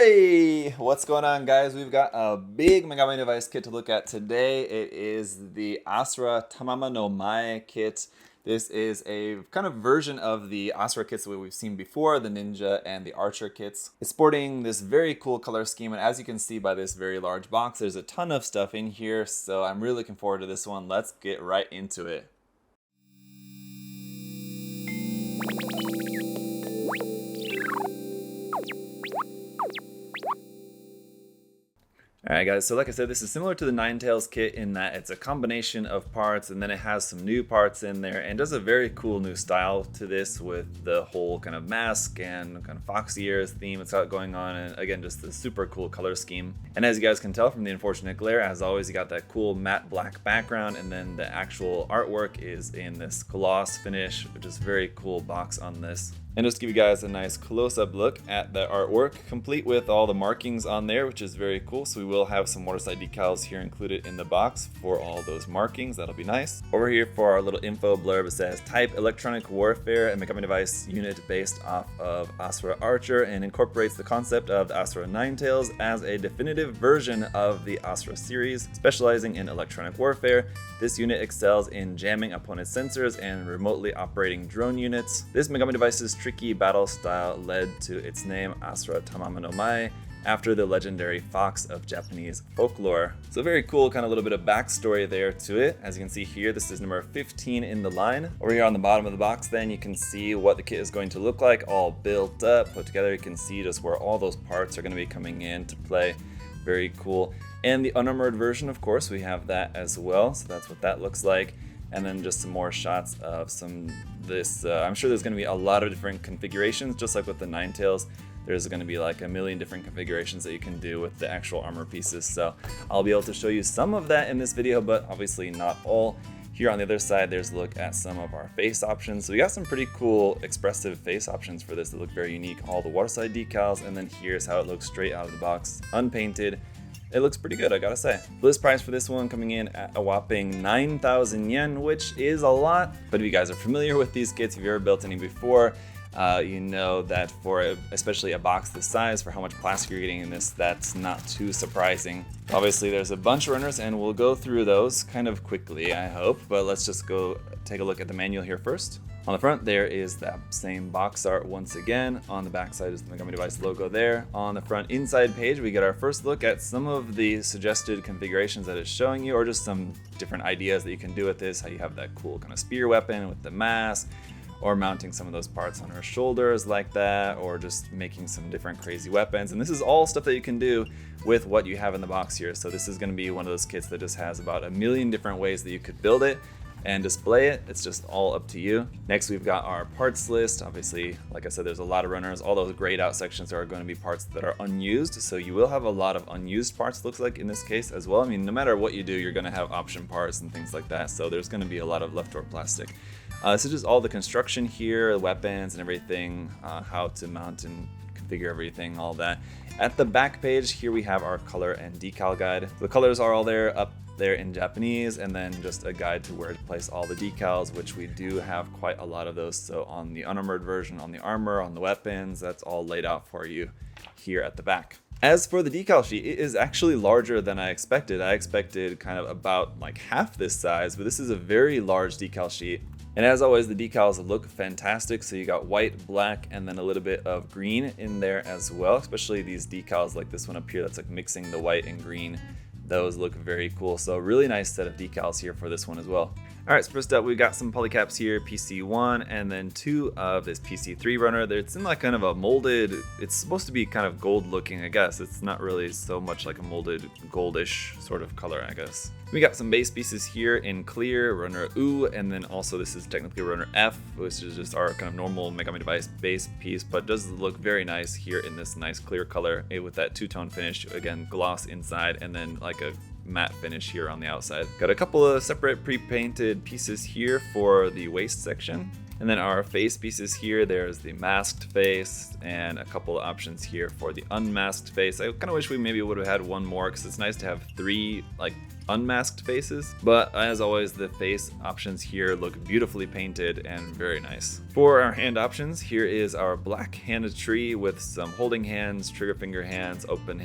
Hey, what's going on, guys? We've got a big Megami Device kit to look at today. It is the Asra Tamamonomae kit. This is a kind of version of the Asra kits that we've seen before, the Ninja and the Archer kits. It's sporting this very cool color scheme, and as you can see by this very large box, there's a ton of stuff in here, so I'm really looking forward to this one. Let's get right into it. Alright guys, so like I said, this is similar to the Nine-Tails kit in that it's a combination of parts and then it has some new parts in there and does a very cool new style to this with the whole kind of mask and kind of foxy ears theme it's got going on, and again just the super cool color scheme. And as you guys can tell from the unfortunate glare, as always you got that cool matte black background, and then the actual artwork is in this gloss finish, which is very cool box on this. And just to give you guys a nice close-up look at the artwork, complete with all the markings on there, which is very cool. So we will have some waterside decals here included in the box for all those markings. That'll be nice. Over here for our little info blurb, it says Type Electronic Warfare, a Megami Device unit based off of Asra Archer and incorporates the concept of the Asra Nine-Tails as a definitive version of the Asra series. Specializing in electronic warfare, this unit excels in jamming opponent sensors and remotely operating drone units. This Megami Device's tricky battle style led to its name, Asra Tamamonomae, after the legendary fox of Japanese folklore. So very cool, kind of little bit of backstory there to it. As you can see here, this is number 15 in the line. Over here on the bottom of the box, then you can see what the kit is going to look like, all built up, put together. You can see just where all those parts are going to be coming in to play. Very cool. And the unarmored version, of course, we have that as well. So that's what that looks like. And then just some more shots of this. I'm sure there's going to be a lot of different configurations, just like with the Nine-Tails. There's going to be like a million different configurations that you can do with the actual armor pieces. So I'll be able to show you some of that in this video, but obviously not all. Here on the other side, there's a look at some of our face options. So we got some pretty cool expressive face options for this that look very unique. All the waterside decals, and then here's how it looks straight out of the box, unpainted. It looks pretty good, I gotta say. List price for this one coming in at a whopping 9,000 yen, which is a lot. But if you guys are familiar with these kits, if you've ever built any before, you know that for especially a box this size, for how much plastic you're getting in this, that's not too surprising. Obviously, there's a bunch of runners, and we'll go through those kind of quickly, I hope. But let's just go take a look at the manual here first. On the front, there is that same box art once again. On the back side is the Megami Device logo there. On the front inside page, we get our first look at some of the suggested configurations that it's showing you, or just some different ideas that you can do with this, how you have that cool kind of spear weapon with the mask, or mounting some of those parts on her shoulders like that, or just making some different crazy weapons. And this is all stuff that you can do with what you have in the box here. So this is going to be one of those kits that just has about a million different ways that you could build it and display it. It's just all up to you. Next, we've got our parts list. Obviously, like I said, there's a lot of runners. All those grayed out sections are going to be parts that are unused. So you will have a lot of unused parts, looks like in this case as well. I mean, no matter what you do, you're going to have option parts and things like that. So there's going to be a lot of leftover plastic. This is just all the construction here, the weapons and everything, how to mount and configure everything, all that. At the back page, here we have our color and decal guide. The colors are all there up there in Japanese, and then just a guide to where to place all the decals, which we do have quite a lot of those. So on the unarmored version, on the armor, on the weapons, that's all laid out for you here at the back. As for the decal sheet, it is actually larger than I expected. I expected kind of about like half this size, but this is a very large decal sheet. And as always, the decals look fantastic. So you got white, black, and then a little bit of green in there as well, especially these decals like this one up here that's like mixing the white and green. Those look very cool. So really nice set of decals here for this one as well. All right, so first up, we've got some polycaps here, PC1, and then 2 of this PC3 runner. It's in like kind of a molded, it's supposed to be kind of gold looking, I guess. It's not really so much like a molded goldish sort of color, I guess. We got some base pieces here in clear, runner U, and then also this is technically runner F, which is just our kind of normal Megami Device base piece, but does look very nice here in this nice clear color with that two-tone finish. Again, gloss inside, and then like a matte finish here on the outside. Got a couple of separate pre-painted pieces here for the waist section. And then our face pieces here, there's the masked face and a couple of options here for the unmasked face. I kind of wish we maybe would have had one more because it's nice to have 3 like unmasked faces, but as always the face options here look beautifully painted and very nice. For our hand options, here is our black hand tree with some holding hands, trigger finger hands, open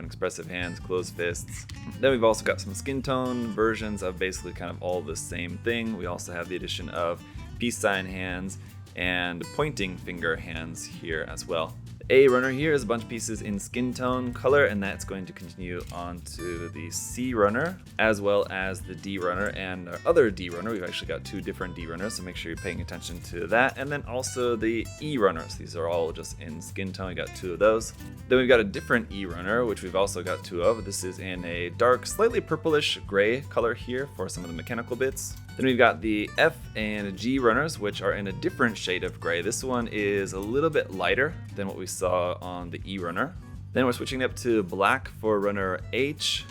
expressive hands, closed fists. Then we've also got some skin tone versions of basically kind of all the same thing. We also have the addition of peace sign hands and pointing finger hands here as well. A runner here is a bunch of pieces in skin tone color, and that's going to continue on to the C runner as well as the D runner and our other D runner. We've actually got 2 different D runners, so make sure you're paying attention to that. And then also the E runners. These are all just in skin tone. We got 2 of those. Then we've got a different E runner, which we've also got 2 of. This is in a dark, slightly purplish gray color here for some of the mechanical bits. Then we've got the F and G runners, which are in a different shade of gray. This one is a little bit lighter than what we saw on the E runner. Then we're switching up to black for runner H.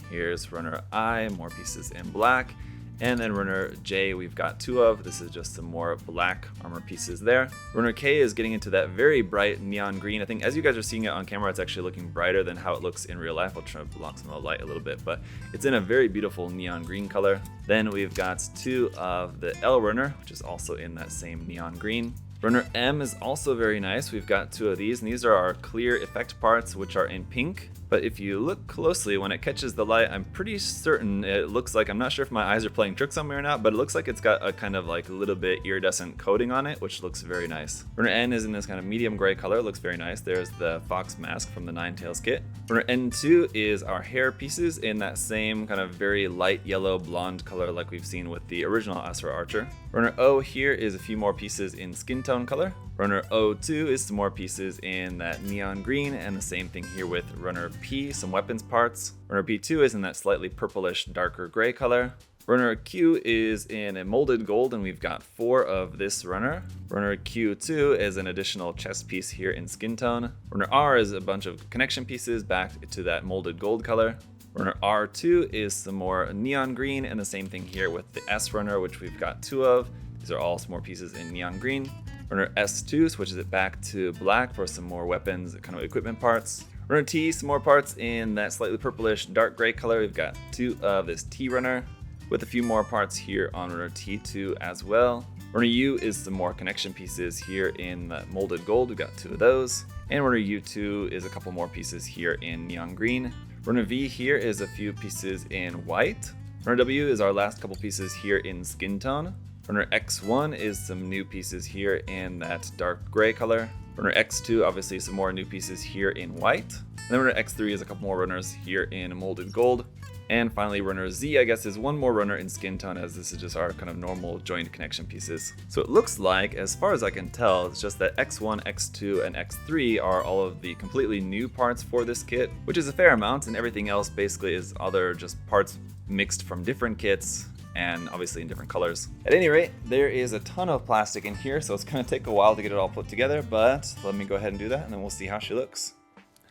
Here's runner I, more pieces in black. And then runner J we've got 2 of. This is just some more black armor pieces there. Runner K is getting into that very bright neon green. I think as you guys are seeing it on camera, it's actually looking brighter than how it looks in real life. I'll try to block some of the light a little bit, but it's in a very beautiful neon green color. Then we've got 2 of the L runner, which is also in that same neon green. Runner M is also very nice. We've got 2 of these, and these are our clear effect parts, which are in pink. But if you look closely, when it catches the light, I'm pretty certain it looks like, I'm not sure if my eyes are playing tricks on me or not, but it looks like it's got a kind of like a little bit iridescent coating on it, which looks very nice. Runner N is in this kind of medium gray color, looks very nice. There's the fox mask from the Nine-Tails kit. Runner N2 is our hair pieces in that same kind of very light yellow blonde color like we've seen with the original Asra Archer. Runner O here is a few more pieces in skin tone color. Runner O2 is some more pieces in that neon green, and the same thing here with Runner P, some weapons parts. Runner P2 is in that slightly purplish darker gray color. Runner Q is in a molded gold, and we've got 4 of this runner. Runner Q2 is an additional chest piece here in skin tone. Runner R is a bunch of connection pieces back to that molded gold color. Runner R2 is some more neon green, and the same thing here with the S runner, which we've got 2 of. These are all some more pieces in neon green. Runner S2 switches it back to black for some more weapons, kind of equipment parts. Runner T, some more parts in that slightly purplish dark gray color. We've got 2 of this T runner with a few more parts here on Runner T2 as well. Runner U is some more connection pieces here in the molded gold. We've got 2 of those. And Runner U2 is a couple more pieces here in neon green. Runner V here is a few pieces in white. Runner W is our last couple pieces here in skin tone. Runner X1 is some new pieces here in that dark gray color. Runner X2, obviously some more new pieces here in white. And then Runner X3 is a couple more runners here in molded gold. And finally, Runner Z, I guess, is one more runner in skin tone, as this is just our kind of normal joined connection pieces. So it looks like, as far as I can tell, it's just that X1, X2, and X3 are all of the completely new parts for this kit, which is a fair amount, and everything else basically is other just parts mixed from different kits, and obviously in different colors. At any rate, there is a ton of plastic in here, so it's going to take a while to get it all put together, but let me go ahead and do that, and then we'll see how she looks.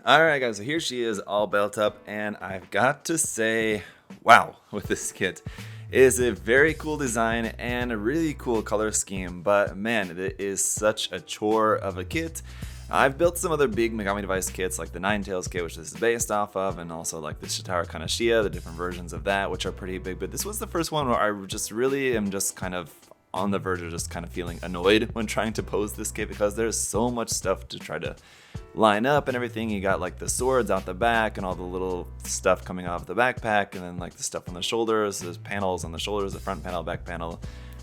Alright guys, so here she is all built up, and I've got to say, wow, with this kit. It is a very cool design and a really cool color scheme, but man, it is such a chore of a kit. I've built some other big Megami Device kits like the Nine-Tails kit, which this is based off of, and also like the Shitara Kanashiya, the different versions of that, which are pretty big, but this was the first one where I just really am just kind of on the verge of just kind of feeling annoyed when trying to pose this kit, because there's so much stuff to try to line up and everything. You got like the swords out the back and all the little stuff coming off the backpack, and then like the stuff on the shoulders, there's panels on the shoulders, the front panel, back panel,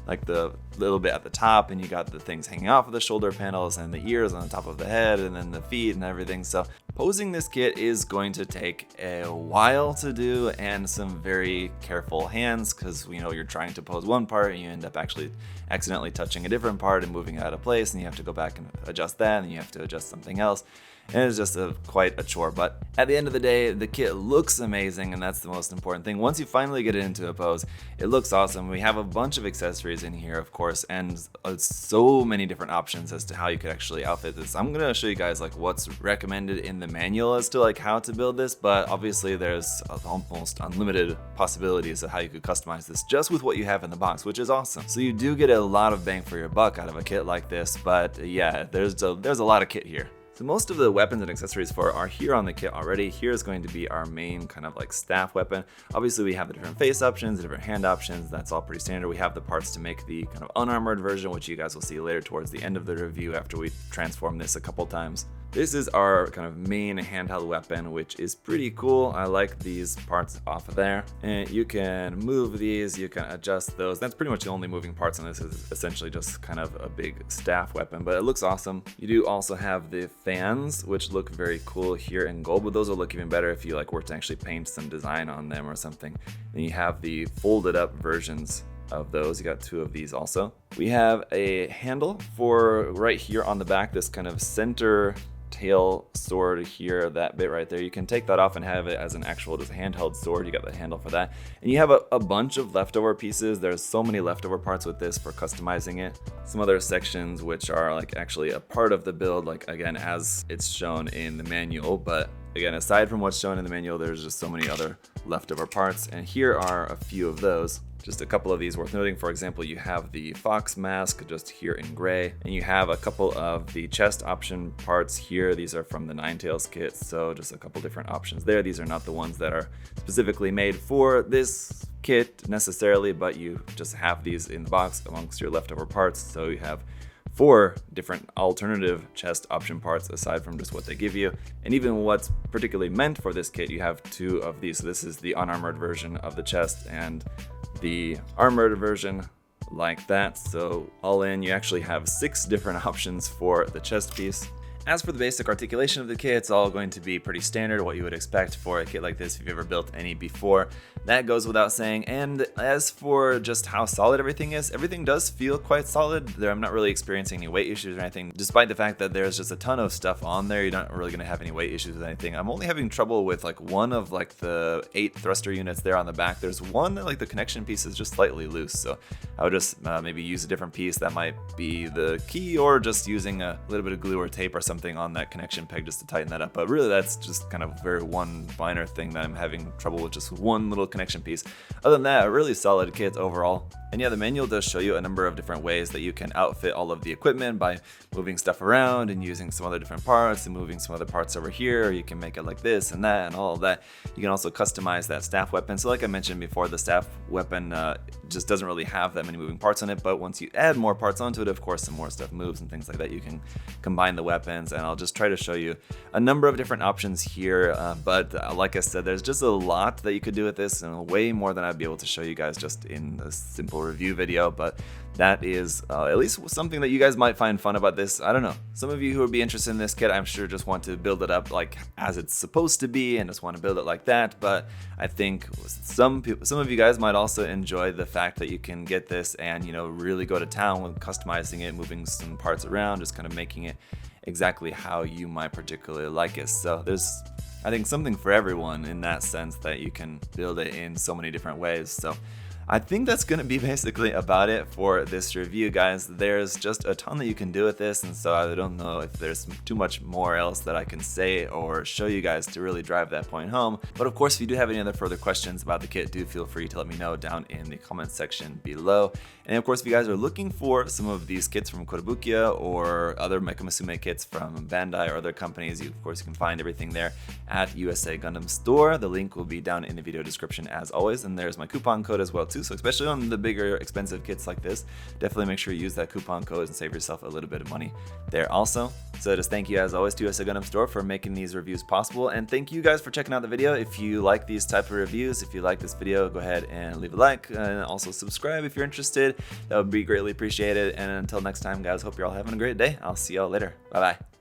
like the little bit at the top, and you got the things hanging off of the shoulder panels and the ears on the top of the head, and then the feet and everything. So posing this kit is going to take a while to do, and some very careful hands, because you know you're trying to pose one part and you end up actually accidentally touching a different part and moving it out of place, and you have to go back and adjust that, and you have to adjust something else. and it's just quite a chore. But at the end of the day, the kit looks amazing, and that's the most important thing. Once you finally get it into a pose, it looks awesome. We have a bunch of accessories in here, of course, and so many different options as to how you could actually outfit this. I'm gonna show you guys like what's recommended in the manual as to like how to build this, but obviously there's almost unlimited possibilities of how you could customize this just with what you have in the box, which is awesome. So you do get a lot of bang for your buck out of a kit like this, but yeah, there's a lot of kit here. So most of the weapons and accessories for it are here on the kit already. Here is going to be our main kind of like staff weapon. Obviously we have the different face options, the different hand options, that's all pretty standard. We have the parts to make the kind of unarmored version, which you guys will see later towards the end of the review after we transform this a couple times. This is our kind of main handheld weapon, which is pretty cool. I like these parts off of there. And you can move these, you can adjust those. That's pretty much the only moving parts on this, is essentially just kind of a big staff weapon, but it looks awesome. You do also have the fans, which look very cool here in gold, but those will look even better if you like were to actually paint some design on them or something. Then you have the folded up versions of those. You got two of these also. We have a handle for right here on the back, this kind of center tail sword here, that bit right there. You can take that off and have it as an actual just handheld sword. You got the handle for that. And you have a bunch of leftover pieces. There's so many leftover parts with this for customizing it. Some other sections which are like actually a part of the build, like again, as it's shown in the manual, but again, aside from what's shown in the manual, there's just so many other leftover parts. And here are a few of those. Just a couple of these worth noting. For example, you have the fox mask just here in gray, and you have a couple of the chest option parts here. These are from the Nine-Tails kit, so just a couple different options there. These are not the ones that are specifically made for this kit necessarily, but you just have these in the box amongst your leftover parts. So you have 4 different alternative chest option parts aside from just what they give you. And even what's particularly meant for this kit, you have 2 of these. So this is the unarmored version of the chest and the armored version like that. So all in, you actually have 6 different options for the chest piece. As for the basic articulation of the kit, it's all going to be pretty standard, what you would expect for a kit like this if you've ever built any before. That goes without saying. And as for just how solid everything is, everything does feel quite solid. I'm not really experiencing any weight issues or anything, despite the fact that there's just a ton of stuff on there. You're not really going to have any weight issues with anything. I'm only having trouble with like one of like the 8 thruster units there on the back. There's one that like the connection piece is just slightly loose, so I would just maybe use a different piece. That might be the key, or just using a little bit of glue or tape or something on that connection peg just to tighten that up. But really that's just kind of very one minor thing that I'm having trouble with, just one little connection piece. Other than that, a really solid kit overall. And yeah, the manual does show you a number of different ways that you can outfit all of the equipment by moving stuff around and using some other different parts and moving some other parts over here. You can make it like this and that and all of that. You can also customize that staff weapon. So like I mentioned before, the staff weapon just doesn't really have that many moving parts on it, but once you add more parts onto it, of course, some more stuff moves and things like that. You can combine the weapons, and I'll just try to show you a number of different options here. But like I said, there's just a lot that you could do with this, and way more than I'd be able to show you guys just in a simple review video. But that is at least something that you guys might find fun about this. I don't know. Some of you who would be interested in this kit, I'm sure just want to build it up like as it's supposed to be and just want to build it like that. But I think some of you guys might also enjoy the fact that you can get this and, you know, really go to town with customizing it, moving some parts around, just kind of making it exactly how you might particularly like it. So there's, I think, something for everyone in that sense, that you can build it in so many different ways. So I think that's going to be basically about it for this review, guys. There's just a ton that you can do with this, and so I don't know if there's too much more else that I can say or show you guys to really drive that point home. But of course, if you do have any other further questions about the kit, do feel free to let me know down in the comments section below. And of course, if you guys are looking for some of these kits from Kotobukiya or other Mecha Musume kits from Bandai or other companies, of course, you can find everything there at USA Gundam Store. The link will be down in the video description as always, and there's my coupon code as well too. So especially on the bigger expensive kits like this, definitely make sure you use that coupon code and save yourself a little bit of money there also. So just thank you as always to USA Gundam Store for making these reviews possible, and thank you guys for checking out the video. If you like these type of reviews, if you like this video, go ahead and leave a like and also subscribe if you're interested. That would be greatly appreciated. And until next time, guys, hope you're all having a great day. I'll see y'all later. Bye bye.